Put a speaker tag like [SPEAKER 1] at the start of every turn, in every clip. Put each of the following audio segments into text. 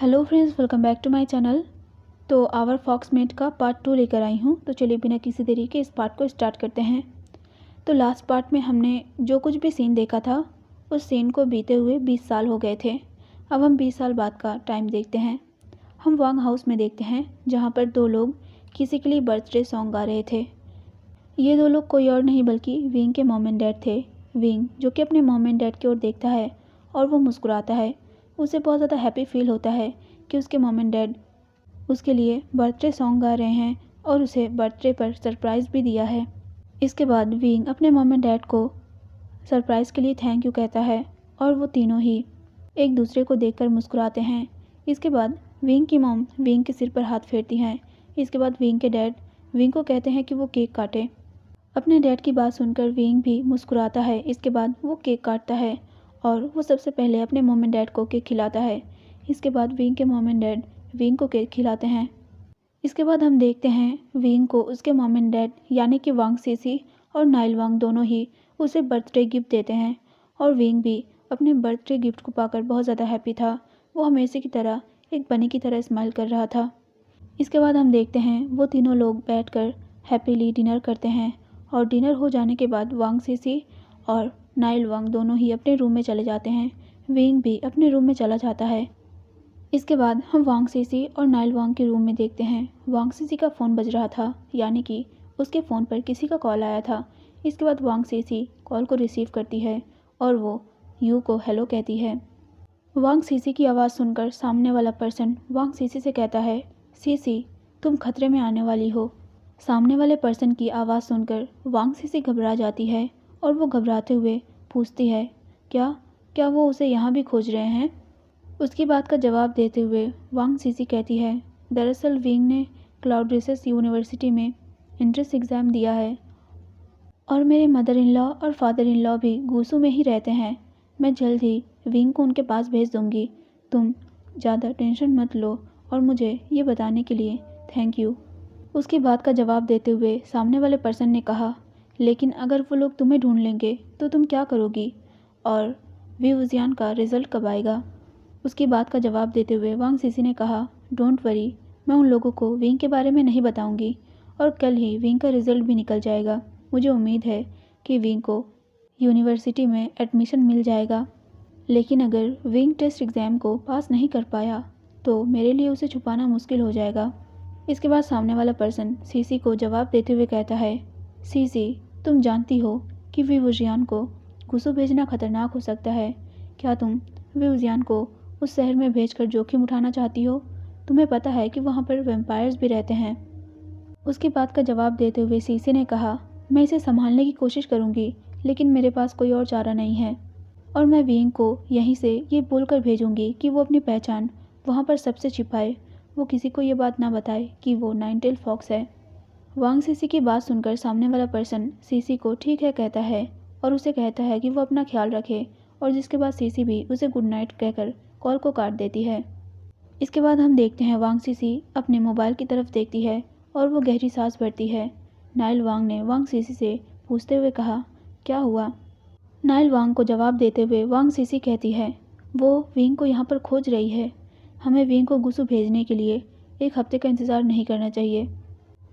[SPEAKER 1] Hello friends, welcome back to my channel. तो our फॉक्समेट का पार्ट 2 लेकर आई हूँ। तो चलिए बिना किसी देरी के इस पार्ट को स्टार्ट करते हैं। तो लास्ट पार्ट में हमने जो कुछ भी सीन देखा था उस सीन को बीते हुए 20 साल हो गए थे। अब हम 20 साल बाद का टाइम देखते हैं। हम वांग हाउस में देखते हैं जहाँ पर दो लोग किसी के लिए बर्थडे सॉन्ग गा रहे थे। ये दो लोग कोई और नहीं बल्कि विंग के मॉम एंड डैड थे। विंग जो कि अपने मॉम एंड डैड की ओर देखता है और वो मुस्कुराता है। उसे बहुत ज़्यादा हैप्पी फील होता है कि उसके मॉम एंड डैड उसके लिए बर्थडे सॉन्ग गा रहे हैं और उसे बर्थडे पर सरप्राइज़ भी दिया है। इसके बाद विंग अपने मॉम एंड डैड को सरप्राइज़ के लिए थैंक यू कहता है और वो तीनों ही एक दूसरे को देखकर मुस्कुराते हैं। इसके बाद विंग की मॉम विंग के सिर पर हाथ फेरती हैं। इसके बाद विंग के डैड विंग को कहते हैं कि वो केक काटे। अपने डैड की बात सुनकर विंग भी मुस्कुराता है। इसके बाद वो केक काटता है और वो सबसे पहले अपने मॉम एंड डैड को केक खिलाता है। इसके बाद विंग के मॉम एंड डैड विंग को केक खिलाते हैं। इसके बाद हम देखते हैं विंग को उसके मॉम एंड डैड यानी कि वांग सीसी और नाइल वांग दोनों ही उसे बर्थडे गिफ्ट देते हैं और विंग भी अपने बर्थडे गिफ्ट को पाकर बहुत ज़्यादा हैप्पी था। वो हमेशा की तरह एक बनी की तरह स्माइल कर रहा था। इसके बाद हम देखते हैं वो तीनों लोग बैठकर हैप्पीली डिनर करते हैं और डिनर हो जाने के बाद वांग सीसी और नाइल वांग दोनों ही अपने रूम में चले जाते हैं। विंग भी अपने रूम में चला जाता है। इसके बाद हम वांग सीसी और नाइल वांग के रूम में देखते हैं। वांग सीसी का फ़ोन बज रहा था यानी कि उसके फ़ोन पर किसी का कॉल आया था। इसके बाद वांग सीसी कॉल को रिसीव करती है और वो यू को हेलो कहती है। वांग सीसी की आवाज़ सुनकर सामने वाला पर्सन वांग सीसी से कहता है, सीसी तुम खतरे में आने वाली हो। सामने वाले पर्सन की आवाज़ सुनकर वांग सीसी घबरा जाती है और वो घबराते हुए पूछती है, क्या क्या वो उसे यहाँ भी खोज रहे हैं। उसकी बात का जवाब देते हुए वांग सीसी कहती है, दरअसल विंग ने क्लाउड रिसेस यूनिवर्सिटी में एंट्रेंस एग्ज़ाम दिया है और मेरे मदर इन लॉ और फादर इन लॉ भी गूसू में ही रहते हैं। मैं जल्द ही विंग को उनके पास भेज दूँगी। तुम ज़्यादा टेंशन मत लो और मुझे ये बताने के लिए थैंक यू। उसकी बात का जवाब देते हुए सामने वाले पर्सन ने कहा, लेकिन अगर वो लोग तुम्हें ढूंढ लेंगे तो तुम क्या करोगी और व्यूजियान का रिज़ल्ट कब आएगा। उसकी बात का जवाब देते हुए वांग सीसी ने कहा, डोंट वरी, मैं उन लोगों को विंग के बारे में नहीं बताऊंगी और कल ही विंग का रिज़ल्ट भी निकल जाएगा। मुझे उम्मीद है कि विंग को यूनिवर्सिटी में एडमिशन मिल जाएगा, लेकिन अगर विंग टेस्ट एग्ज़ाम को पास नहीं कर पाया तो मेरे लिए उसे छुपाना मुश्किल हो जाएगा। इसके बाद सामने वाला पर्सन सीसी को जवाब देते हुए कहता है, सीसी तुम जानती हो कि व्यूजियान को घुसू भेजना खतरनाक हो सकता है। क्या तुम व्यूजियान को उस शहर में भेजकर जोखिम उठाना चाहती हो। तुम्हें पता है कि वहाँ पर वैम्पायर्स भी रहते हैं। उसकी बात का जवाब देते हुए सीसी ने कहा, मैं इसे संभालने की कोशिश करूँगी, लेकिन मेरे पास कोई और चारा नहीं है और मैं विंग को यहीं से ये बोलकर भेजूँगी कि वो अपनी पहचान वहाँ पर सबसे छिपाए। वो किसी को ये बात ना बताए कि वो नाइनटेल फॉक्स है। वांग सीसी की बात सुनकर सामने वाला पर्सन सीसी को ठीक है कहता है और उसे कहता है कि वो अपना ख्याल रखे और जिसके बाद सीसी भी उसे गुड नाइट कहकर कॉल को काट देती है। इसके बाद हम देखते हैं वांग सीसी अपने मोबाइल की तरफ देखती है और वो गहरी सांस भरती है। नाइल वांग ने वांग सीसी से पूछते हुए कहा, क्या हुआ। नाइल वांग को जवाब देते हुए वांग सीसी कहती है, वो विंग को यहाँ पर खोज रही है। हमें विंग को गुसू भेजने के लिए 1 हफ्ते का इंतज़ार नहीं करना चाहिए।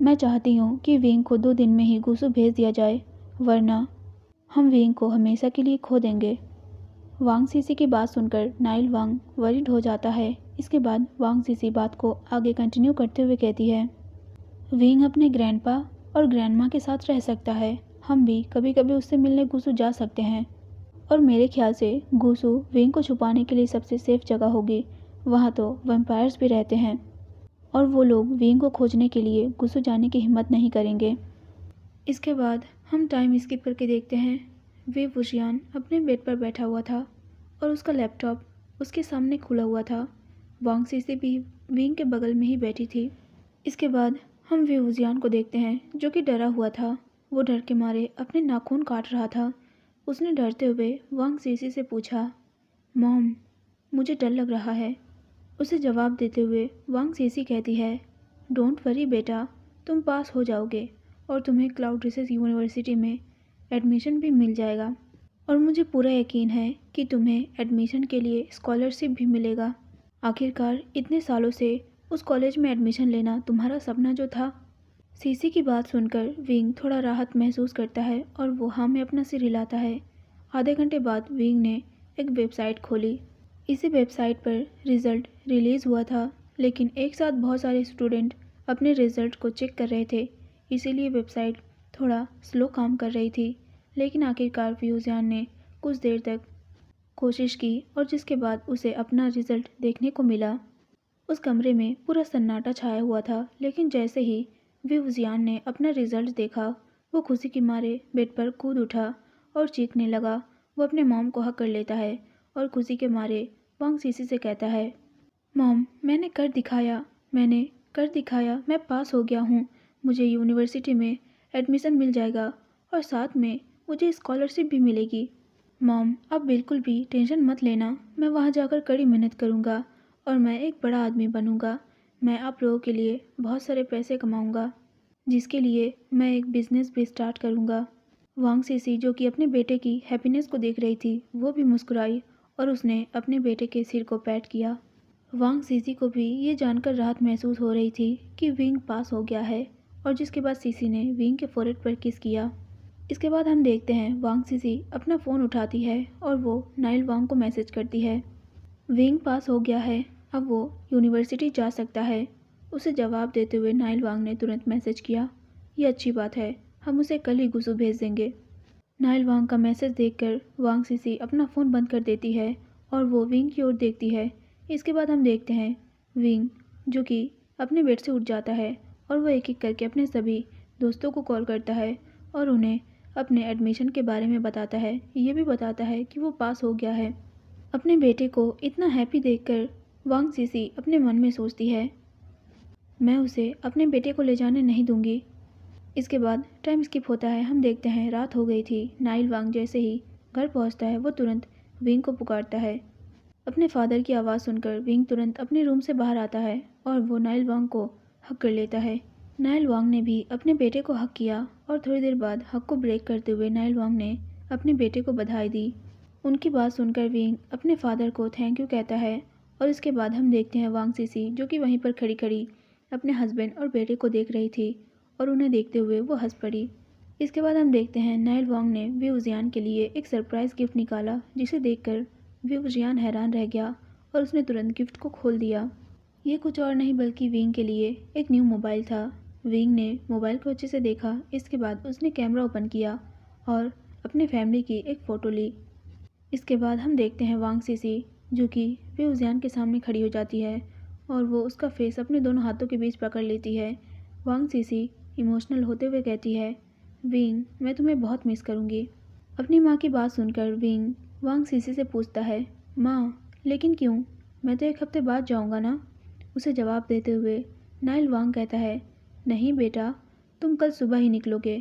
[SPEAKER 1] मैं चाहती हूँ कि विंग को 2 दिन में ही गुसू भेज दिया जाए, वरना हम विंग को हमेशा के लिए खो देंगे। वांग सीसी की बात सुनकर नाइल वांग वरीड हो जाता है। इसके बाद वांग सीसी बात को आगे कंटिन्यू करते हुए कहती है, विंग अपने ग्रैंडपा और ग्रैंडमा के साथ रह सकता है। हम भी कभी कभी उससे मिलने गूसू जा सकते हैं और मेरे ख्याल से गूसू विंग को छुपाने के लिए सबसे सेफ जगह होगी। वहाँ तो वैम्पायर्स भी रहते हैं और वो लोग विंग को खोजने के लिए गूसू जाने की हिम्मत नहीं करेंगे। इसके बाद हम टाइम स्किप करके देखते हैं वे वुशियान अपने बेड पर बैठा हुआ था और उसका लैपटॉप उसके सामने खुला हुआ था। वांग सीसी भी विंग के बगल में ही बैठी थी। इसके बाद हम वे वुशियान को देखते हैं जो कि डरा हुआ था। वो डर के मारे अपने नाखून काट रहा था। उसने डरते हुए वांग सीसी से पूछा, मॉम मुझे डर लग रहा है। उसे जवाब देते हुए वांग सीसी कहती है, डोंट वरी बेटा, तुम पास हो जाओगे और तुम्हें क्लाउड रिसेस यूनिवर्सिटी में एडमिशन भी मिल जाएगा और मुझे पूरा यकीन है कि तुम्हें एडमिशन के लिए स्कॉलरशिप भी मिलेगा। आखिरकार इतने सालों से उस कॉलेज में एडमिशन लेना तुम्हारा सपना जो था। सीसी की बात सुनकर विंग थोड़ा राहत महसूस करता है और वो हाँ में अपना सिर हिलाता है। आधे घंटे बाद विंग ने एक वेबसाइट खोली। इसी वेबसाइट पर रिज़ल्ट रिलीज़ हुआ था, लेकिन एक साथ बहुत सारे स्टूडेंट अपने रिज़ल्ट को चेक कर रहे थे, इसीलिए वेबसाइट थोड़ा स्लो काम कर रही थी। लेकिन आखिरकार फ्यूजियान ने कुछ देर तक कोशिश की और जिसके बाद उसे अपना रिज़ल्ट देखने को मिला। उस कमरे में पूरा सन्नाटा छाया हुआ था, लेकिन जैसे ही फ्यूजियान ने अपना रिज़ल्ट देखा, वो खुशी के मारे बेड पर कूद उठा और चीखने लगा। वो अपने मॉम को हक कर लेता है और खुशी के मारे वांग सीसी से कहता है, मॉम मैंने कर दिखाया, मैं पास हो गया हूँ। मुझे यूनिवर्सिटी में एडमिशन मिल जाएगा और साथ में मुझे स्कॉलरशिप भी मिलेगी। मॉम आप बिल्कुल भी टेंशन मत लेना, मैं वहाँ जाकर कड़ी मेहनत करूँगा और मैं एक बड़ा आदमी बनूँगा। मैं आप लोगों के लिए बहुत सारे पैसे कमाऊँगा, जिसके लिए मैं एक बिज़नेस भी स्टार्ट करूँगा। वांग सीसी जो कि अपने बेटे की हैप्पीनेस को देख रही थी, वो भी मुस्कुराई और उसने अपने बेटे के सिर को पैट किया। वांग सीसी को भी ये जानकर राहत महसूस हो रही थी कि विंग पास हो गया है, और जिसके बाद सीसी ने विंग के फोrehead पर किस किया। इसके बाद हम देखते हैं वांग सीसी अपना फ़ोन उठाती है और वो नाइल वांग को मैसेज करती है, विंग पास हो गया है, अब वो यूनिवर्सिटी जा सकता है। उसे जवाब देते हुए नाइल वांग ने तुरंत मैसेज किया, ये अच्छी बात है, हम उसे कल ही गुसु भेज देंगे। नाइल वांग का मैसेज देखकर वांग सीसी अपना फ़ोन बंद कर देती है और वो विंग की ओर देखती है। इसके बाद हम देखते हैं विंग जो कि अपने बेड से उठ जाता है और वो एक एक करके अपने सभी दोस्तों को कॉल करता है और उन्हें अपने एडमिशन के बारे में बताता है। ये भी बताता है कि वो पास हो गया है। अपने बेटे को इतना हैप्पी देखकर वांग सीसी अपने मन में सोचती है, मैं उसे अपने बेटे को ले जाने नहीं दूंगी। इसके बाद टाइम स्किप होता है, हम देखते हैं रात हो गई थी। नाइल वांग जैसे ही घर पहुंचता है वो तुरंत विंग को पुकारता है। अपने फादर की आवाज़ सुनकर विंग तुरंत अपने रूम से बाहर आता है और वो नाइल वांग को हक कर लेता है। नाइल वांग ने भी अपने बेटे को हक किया और थोड़ी देर बाद हक को ब्रेक करते हुए नाइल वांग ने अपने बेटे को बधाई दी। उनकी बात सुनकर विंग अपने फादर को थैंक यू कहता है और इसके बाद हम देखते हैं वांग सीसी जो कि वहीं पर खड़ी खड़ी अपने हस्बैंड और बेटे को देख रही थी और उन्हें देखते हुए वो हंस पड़ी। इसके बाद हम देखते हैं नाइल वांग ने व्यूजियान के लिए एक सरप्राइज़ गिफ्ट निकाला, जिसे देखकर व्यूजियान हैरान रह गया और उसने तुरंत गिफ्ट को खोल दिया। ये कुछ और नहीं बल्कि विंग के लिए एक न्यू मोबाइल था। विंग ने मोबाइल को अच्छे से देखा, इसके बाद उसने कैमरा ओपन किया और अपने फैमिली की एक फ़ोटो ली। इसके बाद हम देखते हैं वांग सीसी जो कि व्यूजियान के सामने खड़ी हो जाती है और वो उसका फेस अपने दोनों हाथों के बीच पकड़ लेती है। वांग सीसी इमोशनल होते हुए कहती है, विंग मैं तुम्हें बहुत मिस करूँगी। अपनी माँ की बात सुनकर विंग वांग सीसी से पूछता है, माँ लेकिन क्यों, मैं तो एक हफ्ते बाद जाऊँगा ना। उसे जवाब देते हुए नाइल वांग कहता है, नहीं बेटा, तुम कल सुबह ही निकलोगे।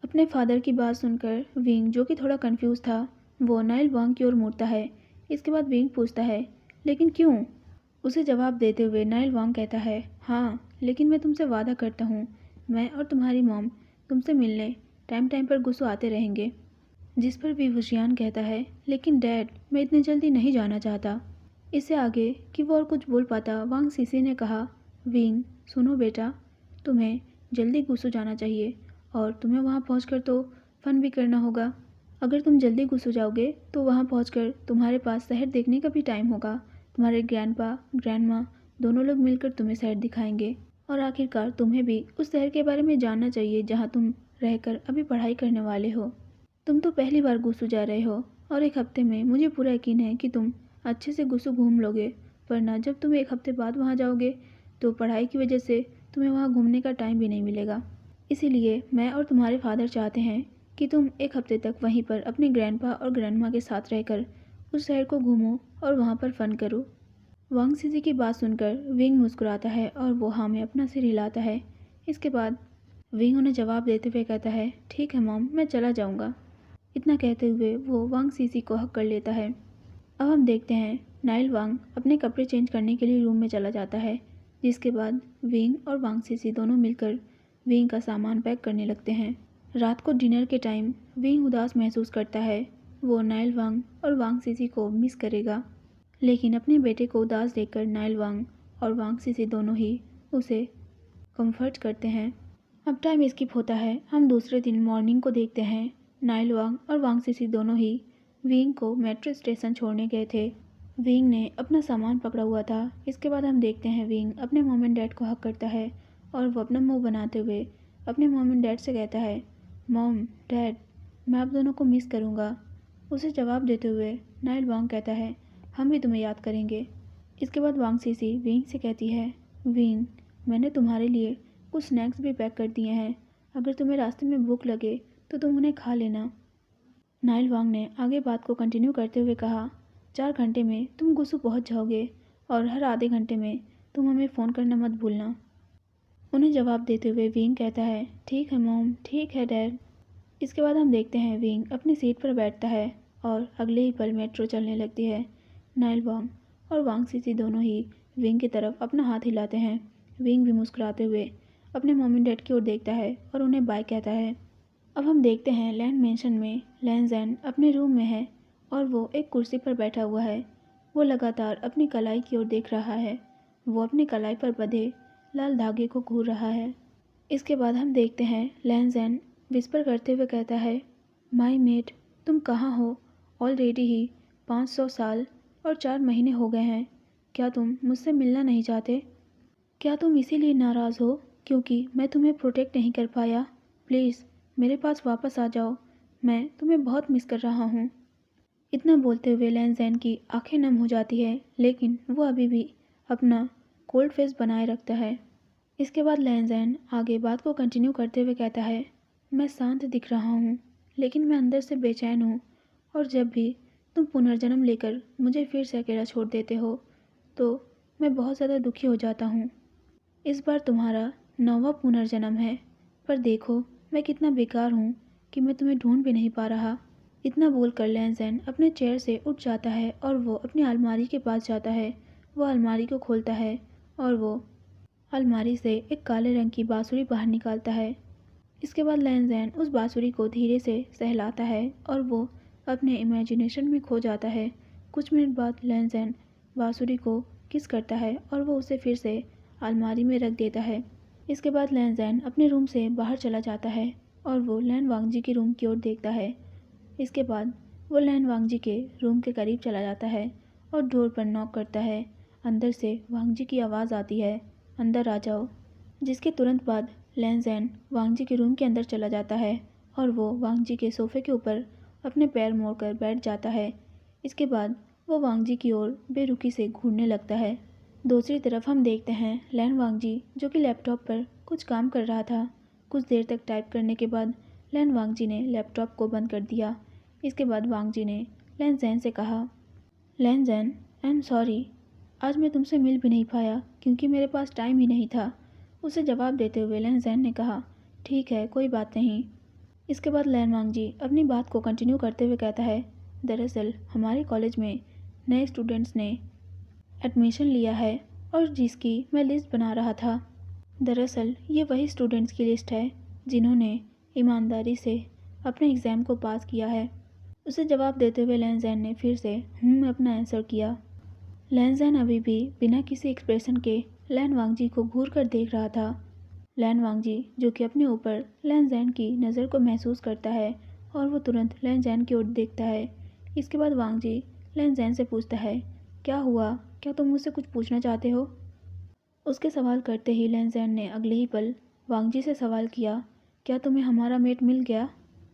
[SPEAKER 1] अपने फादर की बात सुनकर विंग जो कि थोड़ा कंफ्यूज था वो नाइल वांग की ओर मुड़ता है। इसके बाद विंग पूछता है, लेकिन क्यों। उसे जवाब देते हुए नाइल वांग कहता है, हाँ लेकिन मैं तुमसे वादा करता हूँ, मैं और तुम्हारी मॉम तुमसे मिलने टाइम टाइम पर गुस्सो आते रहेंगे। जिस पर व्यूजियान कहता है, लेकिन डैड मैं इतनी जल्दी नहीं जाना चाहता। इससे आगे कि वो और कुछ बोल पाता, वांग सीसी ने कहा, विंग सुनो बेटा, तुम्हें जल्दी गुस्सो जाना चाहिए और तुम्हें वहाँ पहुँचकर तो फ़न भी करना होगा। अगर तुम जल्दी गुस्सो जाओगे तो वहाँ पहुँचकर तुम्हारे पास शहर देखने का भी टाइम होगा। तुम्हारे ग्रैंडपा ग्रैंडमा दोनों लोग मिलकर तुम्हें शहर दिखाएंगे और आखिरकार तुम्हें भी उस शहर के बारे में जानना चाहिए जहाँ तुम रहकर अभी पढ़ाई करने वाले हो। तुम तो पहली बार गुस्सो जा रहे हो और एक हफ्ते में मुझे पूरा यकीन है कि तुम अच्छे से गुस्सो घूम लोगे, वरना जब तुम एक हफ्ते बाद वहाँ जाओगे तो पढ़ाई की वजह से तुम्हें वहाँ घूमने का टाइम भी नहीं मिलेगा। इसीलिए मैं और तुम्हारे फादर चाहते हैं कि तुम एक हफ्ते तक वहीं पर अपने ग्रैंडपा और ग्रैंडमा के साथ रहकर उस शहर को घूमो और वहाँ पर फ़न करो। वांग सीसी की बात सुनकर विंग मुस्कुराता है और वो हाँ में अपना सिर हिलाता है। इसके बाद विंग उन्हें जवाब देते हुए कहता है, ठीक है मॉम, मैं चला जाऊँगा। इतना कहते हुए वो वांग सीसी को हक कर लेता है। अब हम देखते हैं नाइल वांग अपने कपड़े चेंज करने के लिए रूम में चला जाता है, जिसके बाद विंग और वांग सीसी दोनों मिलकर विंग का सामान पैक करने लगते हैं। रात को डिनर के टाइम विंग उदास महसूस करता है, वो नाइल वांग और वांग सीसी को मिस करेगा। लेकिन अपने बेटे को उदास देखकर नाइल वांग और वांग सीसी दोनों ही उसे कंफर्ट करते हैं। अब टाइम स्किप होता है, हम दूसरे दिन मॉर्निंग को देखते हैं। नाइल वांग और वांग सीसी दोनों ही विंग को मेट्रो स्टेशन छोड़ने गए थे। विंग ने अपना सामान पकड़ा हुआ था। इसके बाद हम देखते हैं विंग अपने मॉम एंड डैड को हक करता है और वो अपना मुंह बनाते हुए अपने मॉम एंड डैड से कहता है, मॉम डैड मैं आप दोनों को मिस करूँगा। उसे जवाब देते हुए नाइल वांग कहता है, हम भी तुम्हें याद करेंगे। इसके बाद वांग सीसी विंग से कहती है, विंग मैंने तुम्हारे लिए कुछ स्नैक्स भी पैक कर दिए हैं, अगर तुम्हें रास्ते में भूख लगे तो तुम उन्हें खा लेना। नाइल वांग ने आगे बात को कंटिन्यू करते हुए कहा, 4 घंटे में तुम गुसु पहुंच जाओगे और हर आधे घंटे में तुम हमें फ़ोन करना मत भूलना। उन्हें जवाब देते हुए विंग कहता है, ठीक है मॉम, ठीक है डैड। इसके बाद हम देखते हैं विंग अपनी सीट पर बैठता है और अगले ही पल मेट्रो चलने लगती है। नाइल वांग और वांग सीसी दोनों ही विंग की तरफ अपना हाथ हिलाते हैं। विंग भी मुस्कुराते हुए अपने मॉम एंड डैड की ओर देखता है और उन्हें बाय कहता है। अब हम देखते हैं लैंड मेंशन में लैन ज़ैन अपने रूम में है और वो एक कुर्सी पर बैठा हुआ है। वो लगातार अपनी कलाई की ओर देख रहा है। वो अपनी कलाई पर बंधे लाल धागे को घूर रहा है। इसके बाद हम देखते हैं लैन ज़ैन विस्पर करते हुए कहता है, माई मेट तुम कहाँ हो? ऑलरेडी ही 500 साल और 4 महीने हो गए हैं। क्या तुम मुझसे मिलना नहीं चाहते? क्या तुम इसीलिए नाराज़ हो क्योंकि मैं तुम्हें प्रोटेक्ट नहीं कर पाया? प्लीज़ मेरे पास वापस आ जाओ, मैं तुम्हें बहुत मिस कर रहा हूँ। इतना बोलते हुए लैन ज़ैन की आंखें नम हो जाती है, लेकिन वो अभी भी अपना कोल्ड फेस बनाए रखता है। इसके बाद लैन ज़ैन आगे बात को कंटिन्यू करते हुए कहता है, मैं शांत दिख रहा हूँ लेकिन मैं अंदर से बेचैन हूँ और जब भी तुम पुनर्जन्म लेकर मुझे फिर से अकेला छोड़ देते हो तो मैं बहुत ज़्यादा दुखी हो जाता हूँ। इस बार तुम्हारा 9वां पुनर्जन्म है, पर देखो मैं कितना बेकार हूँ कि मैं तुम्हें ढूंढ भी नहीं पा रहा। इतना बोलकर लैन ज़ैन अपने चेयर से उठ जाता है और वो अपनी अलमारी के पास जाता है। वो अलमारी को खोलता है और वो अलमारी से एक काले रंग की बांसुरी बाहर निकालता है। इसके बाद लैन ज़ैन उस बांसुरी को धीरे से सहलाता है और वो अपने इमेजिनेशन में खो जाता है। कुछ मिनट बाद लैन ज़ैन बांसुरी को किस करता है और वो उसे फिर से अलमारी में रख देता है। इसके बाद लैन ज़ैन अपने रूम से बाहर चला जाता है और वो लैन वांगजी के रूम की ओर देखता है। इसके बाद वो लैन वांगजी के रूम के करीब चला जाता है और डोर पर नॉक करता है। अंदर से वांगजी की आवाज़ आती है, अंदर आ जाओ। जिसके तुरंत बाद लैन ज़ैन वांगजी के रूम के अंदर चला जाता है और वो वांगजी के सोफ़े के ऊपर अपने पैर मोड़कर बैठ जाता है। इसके बाद वो वांगजी की ओर बेरुखी से घूरने लगता है। दूसरी तरफ हम देखते हैं लैन वांगजी जो कि लैपटॉप पर कुछ काम कर रहा था। कुछ देर तक टाइप करने के बाद लैन वांगजी ने लैपटॉप को बंद कर दिया। इसके बाद वांगजी ने लैन ज़ैन से कहा, लैन ज़ैन आई एम सॉरी, आज मैं तुमसे मिल भी नहीं पाया क्योंकि मेरे पास टाइम ही नहीं था। उसे जवाब देते हुए लैन ज़ैन ने कहा, ठीक है कोई बात नहीं। इसके बाद लैन वांगजी अपनी बात को कंटिन्यू करते हुए कहता है, दरअसल हमारे कॉलेज में नए स्टूडेंट्स ने एडमिशन लिया है और जिसकी मैं लिस्ट बना रहा था। दरअसल ये वही स्टूडेंट्स की लिस्ट है जिन्होंने ईमानदारी से अपने एग्ज़ाम को पास किया है। उसे जवाब देते हुए लैन ज़ैन ने फिर से अपना आंसर किया। लैन ज़ैन अभी भी बिना किसी एक्सप्रेशन के लैन वांगजी को घूर कर देख रहा था। लैन वांगजी जो कि अपने ऊपर लैन ज़ैन की नज़र को महसूस करता है और वो तुरंत लैन ज़ैन की ओर देखता है। इसके बाद वांगजी लैन ज़ैन से पूछता है, क्या हुआ, क्या तुम मुझसे कुछ पूछना चाहते हो? उसके सवाल करते ही लैन ज़ैन ने अगले ही पल वांगजी से सवाल किया, क्या तुम्हें हमारा मेट मिल गया?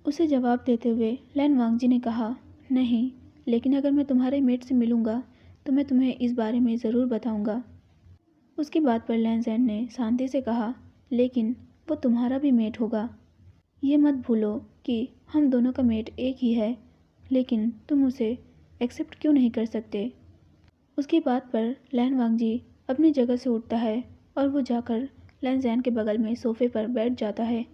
[SPEAKER 1] उसे जवाब देते हुए लैन वांगजी ने कहा, नहीं, लेकिन अगर मैं तुम्हारे मेट से मिलूँगा तो मैं तुम्हें इस बारे में ज़रूर बताऊँगा। उसकी बात पर लैन ज़ैन ने शांति से कहा, लेकिन वो तुम्हारा भी मेट होगा। ये मत भूलो कि हम दोनों का मेट एक ही है, लेकिन तुम उसे एक्सेप्ट क्यों नहीं कर सकते? उसकी बात पर लैन वांगजी अपनी जगह से उठता है और वो जाकर लैन ज़ैन के बगल में सोफ़े पर बैठ जाता है।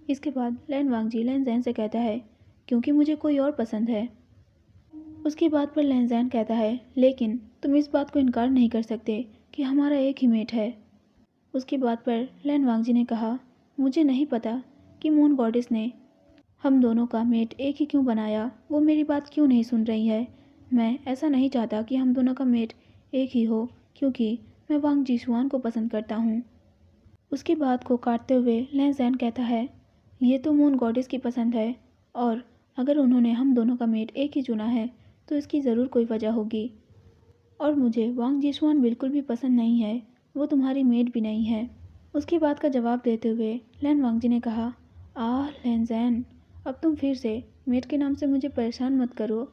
[SPEAKER 1] इसके बाद लैन वांगजी लैन ज़ैन से कहता है, क्योंकि मुझे कोई और पसंद है। उसकी बात पर लैन ज़ैन कहता है, लेकिन तुम इस बात को इनकार नहीं कर सकते कि हमारा एक ही मेट है। उसकी बात पर लैन वांगजी ने कहा, मुझे नहीं पता कि मून गॉडेस ने हम दोनों का मेट एक ही क्यों बनाया। वो मेरी बात क्यों नहीं सुन रही है। मैं ऐसा नहीं चाहता कि हम दोनों का मेट एक ही हो, क्योंकि मैं वांग जिशुआन को पसंद करता हूँ। उसकी बात को काटते हुए लैन ज़ैन कहता है, ये तो मून गॉडेस की पसंद है, और अगर उन्होंने हम दोनों का मेट एक ही चुना है तो इसकी ज़रूर कोई वजह होगी। और मुझे वांग जिशुआन बिल्कुल भी पसंद नहीं है, वो तुम्हारी मेट भी नहीं है। उसकी बात का जवाब देते हुए लैन वांगजी ने कहा, आह लैन ज़ैन, अब तुम फिर से मेट के नाम से मुझे परेशान मत करो।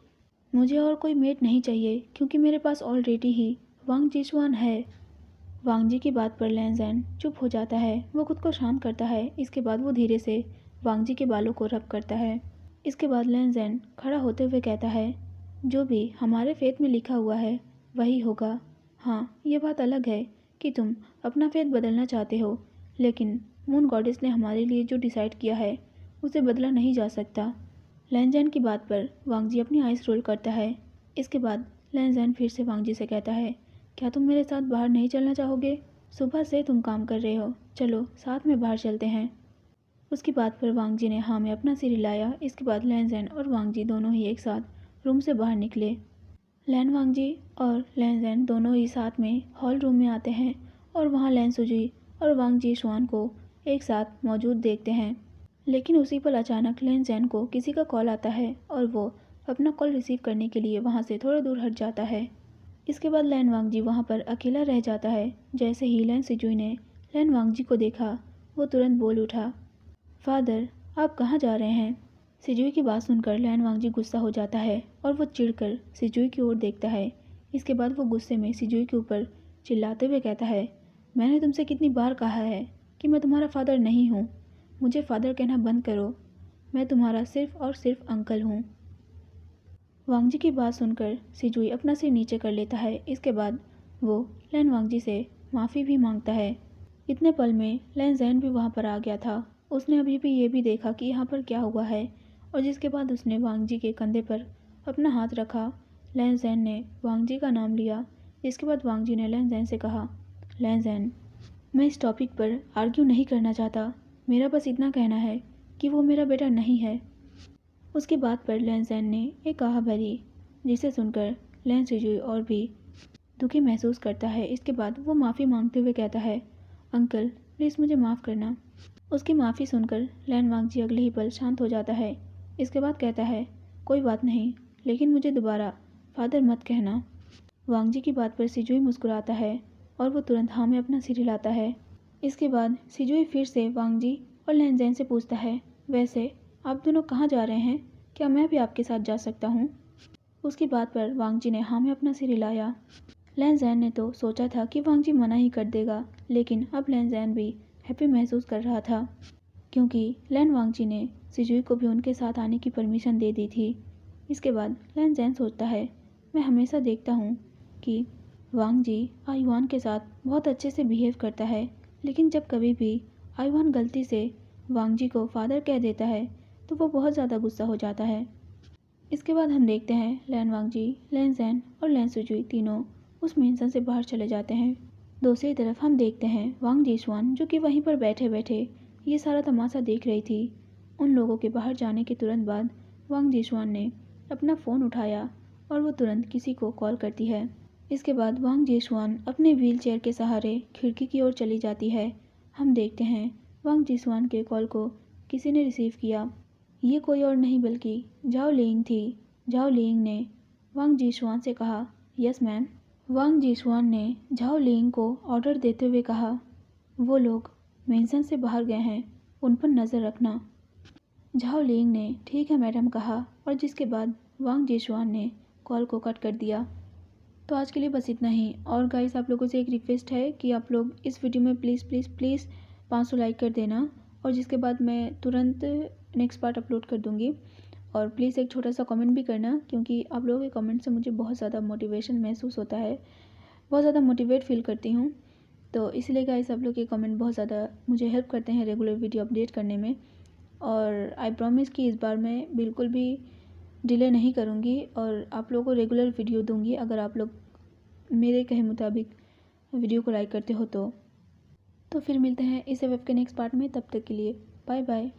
[SPEAKER 1] मुझे और कोई मेट नहीं चाहिए, क्योंकि मेरे पास ऑलरेडी ही वांग जिशुआन है। वांग जी की बात पर लैन ज़ैन चुप हो जाता है। वो खुद को शांत करता है। इसके बाद वो धीरे से वांग जी के बालों को रब करता है। इसके बाद लैन ज़ैन खड़ा होते हुए कहता है, जो भी हमारे फेथ में लिखा हुआ है वही होगा। हाँ, ये बात अलग है कि तुम अपना फेथ बदलना चाहते हो, लेकिन मून गॉडेस ने हमारे लिए जो डिसाइड किया है उसे बदला नहीं जा सकता। लैन ज़ैन की बात पर वांग जी अपनी आइज़ रोल करता है। इसके बाद लैन ज़ैन फिर से वांग जी से कहता है, क्या तुम मेरे साथ बाहर नहीं चलना चाहोगे? सुबह से तुम काम कर रहे हो, चलो साथ में बाहर चलते हैं। उसकी बात पर वांग जी ने हाँ में अपना सिर हिलाया। इसके बाद लैन ज़ैन और वांग जी दोनों ही एक साथ रूम से बाहर निकले। लैन वांग जी और लैन ज़ैन दोनों ही साथ में हॉल रूम में आते हैं और वहाँ लैन सुजुई और वांग जी शुआन को एक साथ मौजूद देखते हैं। लेकिन उसी पल अचानक लैन ज़ैन को किसी का कॉल आता है और वो अपना कॉल रिसीव करने के लिए वहाँ से थोड़ा दूर हट जाता है। इसके बाद लैन वांग जी वहाँ पर अकेला रह जाता है। जैसे ही लैन सिजुई ने लैन वांग जी को देखा, वो तुरंत बोल उठा, फादर, आप कहाँ जा रहे हैं? सिजुई की बात सुनकर लैन वांग जी गुस्सा हो जाता है और वो चिढ़कर सिजुई की ओर देखता है। इसके बाद वो गुस्से में सिजुई के ऊपर चिल्लाते हुए कहता है, मैंने तुमसे कितनी बार कहा है कि मैं तुम्हारा फादर नहीं हूँ। मुझे फादर कहना बंद करो। मैं तुम्हारा सिर्फ और सिर्फ अंकल हूँ। वांग जी की बात सुनकर सिजुई अपना सिर नीचे कर लेता है। इसके बाद वो लैन वांग जी से माफ़ी भी मांगता है। इतने पल में लैन ज़ैन भी वहाँ पर आ गया था। उसने अभी भी ये भी देखा कि यहाँ पर क्या हुआ है, और जिसके बाद उसने वांग जी के कंधे पर अपना हाथ रखा। लैन ज़ैन ने वांग जी का नाम लिया। इसके बाद वांग जी ने लैन ज़ैन से कहा, लैन ज़ैन, मैं इस टॉपिक पर आर्ग्यू नहीं करना चाहता। मेरा बस इतना कहना है कि वो मेरा बेटा नहीं है। उसकी बात पर लैन ज़ैन ने एक आह भरी, जिसे सुनकर लैन सिजुई और भी दुखी महसूस करता है। इसके बाद वो माफ़ी मांगते हुए कहता है, अंकल प्लीज़ मुझे माफ़ करना। उसकी माफ़ी सुनकर लैन वांग जी अगले ही पल शांत हो जाता है। इसके बाद कहता है, कोई बात नहीं, लेकिन मुझे दोबारा फादर मत कहना। वांग जी की बात पर सिजुई मुस्कुराता है और वो तुरंत हाँ में अपना सिर हिलाता है। इसके बाद सिजुई फिर से वांग जी और लैन ज़ैन से पूछता है, वैसे आप दोनों कहाँ जा रहे हैं? क्या मैं भी आपके साथ जा सकता हूँ? उसकी बात पर वांग जी ने हाँ में अपना सिर हिलाया। लैन ज़ैन ने तो सोचा था कि वांग जी मना ही कर देगा, लेकिन अब लैन ज़ैन भी हैप्पी महसूस कर रहा था, क्योंकि लैन वांग जी ने सिजुई को भी उनके साथ आने की परमिशन दे दी थी। इसके बाद लैन ज़ैन सोचता है, मैं हमेशा देखता हूँ कि वांग जी आयुआन के साथ बहुत अच्छे से बिहेव करता है, लेकिन जब कभी भी आयुआन गलती से वांग जी को फादर कह देता है तो वो बहुत ज़्यादा गुस्सा हो जाता है। इसके बाद हम देखते हैं लैन वांग जी, लैन ज़ैन और लैन सुजुई तीनों उस मेंशन से बाहर चले जाते हैं। दूसरी तरफ हम देखते हैं वांग जिशुआन, जो कि वहीं पर बैठे बैठे ये सारा तमाशा देख रही थी। उन लोगों के बाहर जाने के तुरंत बाद वांग जिशुआन ने अपना फ़ोन उठाया और वो तुरंत किसी को कॉल करती है। इसके बाद वांग जिशुआन अपने व्हील चेयर के सहारे खिड़की की ओर चली जाती है। हम देखते हैं वांग जिशुआन के कॉल को किसी ने रिसीव किया। ये कोई और नहीं बल्कि झाओ लिंग थी। झाओ लिंग ने वांग जिशुआन से कहा, यस मैम। वांग जिशुआन ने झाओ लिंग को ऑर्डर देते हुए कहा, वो लोग मेंशन से बाहर गए हैं, उन पर नज़र रखना। झाओ लिंग ने ठीक है मैडम कहा, और जिसके बाद वांग जिशुआन ने कॉल को कट कर दिया। तो आज के लिए बस इतना ही। और गाइस, आप लोगों से एक रिक्वेस्ट है कि आप लोग इस वीडियो में प्लीज़ प्लीज़ प्लीज़ 500 लाइक कर देना, और जिसके बाद मैं तुरंत नेक्स्ट पार्ट अपलोड कर दूँगी। और प्लीज़ एक छोटा सा कमेंट भी करना, क्योंकि आप लोगों के कमेंट से मुझे बहुत ज़्यादा मोटिवेशन महसूस होता है, बहुत ज़्यादा मोटिवेट फील करती हूँ। तो इसलिए गाइस, आप लोग के कमेंट बहुत ज़्यादा मुझे हेल्प करते हैं रेगुलर वीडियो अपडेट करने में। और आई प्रॉमिस कि इस बार मैं बिल्कुल भी डिले नहीं करूँगी और आप लोगों को रेगुलर वीडियो दूँगी, अगर आप लोग मेरे कहे मुताबिक वीडियो को लाइक करते हो तो फिर मिलते हैं इस वेब के नेक्स्ट पार्ट में। तब तक के लिए बाय बाय।